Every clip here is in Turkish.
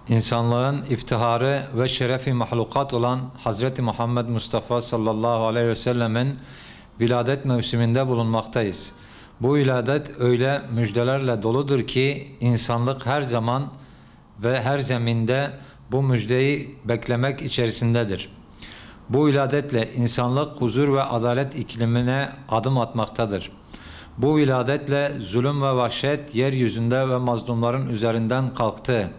İnsanlığın iftiharı ve şerefi mahlukat olan Hazreti Muhammed Mustafa sallallahu aleyhi ve sellemin viladet mevsiminde bulunmaktayız. Bu viladet öyle müjdelerle doludur ki insanlık her zaman ve her zeminde bu müjdeyi beklemek içerisindedir. Bu viladetle insanlık huzur ve adalet iklimine adım atmaktadır. Bu viladetle zulüm ve vahşet yeryüzünde ve mazlumların üzerinden kalktı.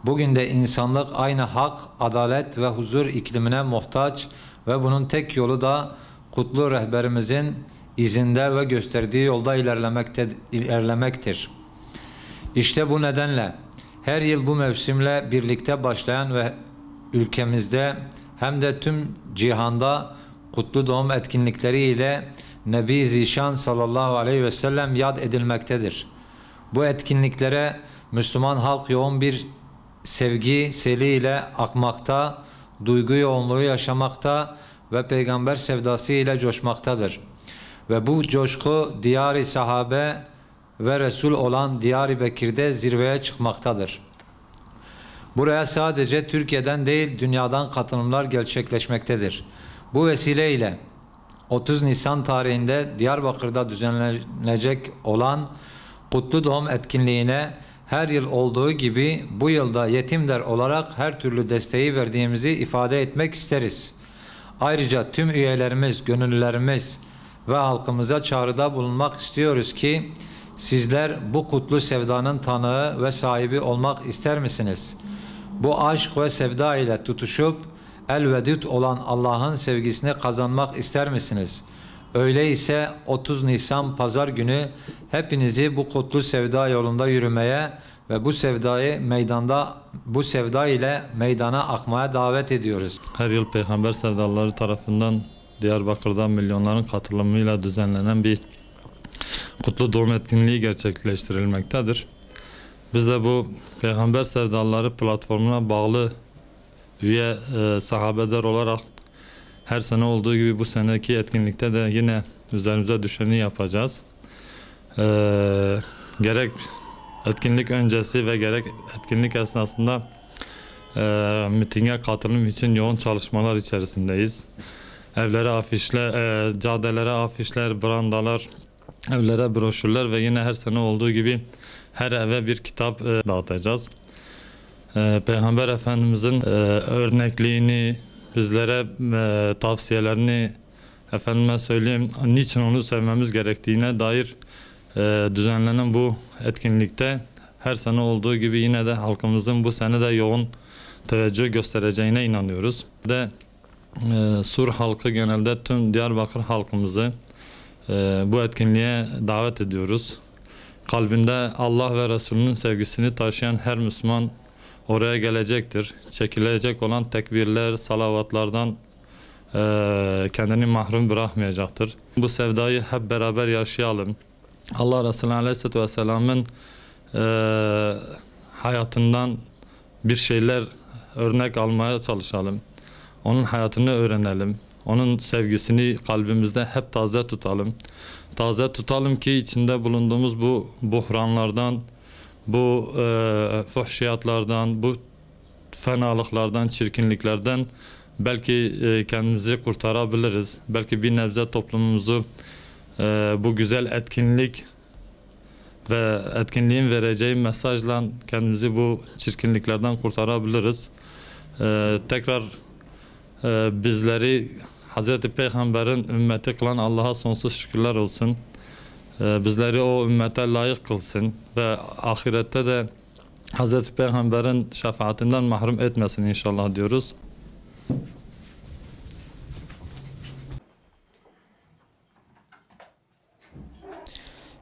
Bugün de insanlık aynı hak, adalet ve huzur iklimine muhtaç ve bunun tek yolu da kutlu rehberimizin izinde ve gösterdiği yolda ilerlemektir. İşte bu nedenle her yıl bu mevsimle birlikte başlayan ve ülkemizde hem de tüm cihanda kutlu doğum etkinlikleri ile Nebi Zişan sallallahu aleyhi ve sellem yad edilmektedir. Bu etkinliklere Müslüman halk yoğun bir sevgi seliyle akmakta, duygu yoğunluğu yaşamakta ve peygamber sevdası ile coşmaktadır. Ve bu coşku diyar-ı sahabe ve Resul olan Diyar-ı Bekir'de zirveye çıkmaktadır. Buraya sadece Türkiye'den değil dünyadan katılımlar gerçekleşmektedir. Bu vesileyle 30 Nisan tarihinde Diyarbakır'da düzenlenecek olan Kutlu Doğum etkinliğine her yıl olduğu gibi bu yılda Yetimder olarak her türlü desteği verdiğimizi ifade etmek isteriz. Ayrıca tüm üyelerimiz, gönüllülerimiz ve halkımıza çağrıda bulunmak istiyoruz ki sizler bu kutlu sevdanın tanığı ve sahibi olmak ister misiniz? Bu aşk ve sevda ile tutuşup el-vedud olan Allah'ın sevgisini kazanmak ister misiniz? Öyleyse 30 Nisan Pazar günü hepinizi bu kutlu sevda yolunda yürümeye ve bu sevda ile meydana akmaya davet ediyoruz. Her yıl Peygamber sevdalıları tarafından Diyarbakır'da milyonların katılımıyla düzenlenen bir kutlu doğum etkinliği gerçekleştirilmektedir. Biz de bu Peygamber sevdalıları platformuna bağlı üye sahabeler olarak her sene olduğu gibi bu seneki etkinlikte de yine üzerimize düşeni yapacağız. Gerek etkinlik öncesi ve gerek etkinlik esnasında mitinge katılım için yoğun çalışmalar içerisindeyiz. Evlere afişler, caddelere afişler, brandalar, evlere broşürler ve yine her sene olduğu gibi her eve bir kitap dağıtacağız. Peygamber Efendimizin örnekliğini, bizlere tavsiyelerini, efendime söyleyeyim, niçin onu sevmemiz gerektiğine dair düzenlenen bu etkinlikte her sene olduğu gibi yine de halkımızın bu sene de yoğun teveccüh göstereceğine inanıyoruz. Sur halkı genelde tüm Diyarbakır halkımızı bu etkinliğe davet ediyoruz. Kalbinde Allah ve Resulünün sevgisini taşıyan her Müslüman oraya gelecektir. Çekilecek olan tekbirler, salavatlardan kendini mahrum bırakmayacaktır. Bu sevdayı hep beraber yaşayalım. Allah Resulü Aleyhisselatü Vesselam'ın hayatından bir şeyler örnek almaya çalışalım. Onun hayatını öğrenelim. Onun sevgisini kalbimizde hep taze tutalım. Taze tutalım ki içinde bulunduğumuz bu buhranlardan, bu fuhşiyatlardan, bu fenalıklardan, çirkinliklerden belki kendimizi kurtarabiliriz. Belki bir nebze toplumumuzu bu güzel etkinlik ve etkinliğin vereceği mesajla kendimizi bu çirkinliklerden kurtarabiliriz. Tekrar bizleri Hazreti Peygamber'in ümmeti kılan Allah'a sonsuz şükürler olsun. Bizleri o ümmete layık kılsın ve ahirette de Hazreti Peygamber'in şefaatinden mahrum etmesin inşallah diyoruz.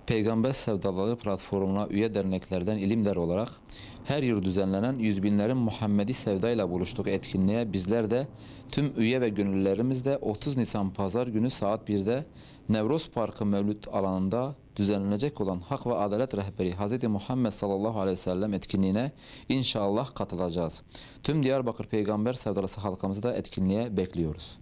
Peygamber Sevdaları platformuna üye derneklerden ilimler olarak her yıl düzenlenen yüz binlerin Muhammedi sevdayla buluştuk etkinliğe bizler de tüm üye ve gönüllülerimiz de 30 Nisan Pazar günü saat 1'de Nevroz Parkı Mevlüt alanında düzenlenecek olan Hak ve Adalet Rehberi Hz. Muhammed sallallahu aleyhi ve sellem etkinliğine inşallah katılacağız. Tüm Diyarbakır Peygamber Sevdalısı halkımızı da etkinliğe bekliyoruz.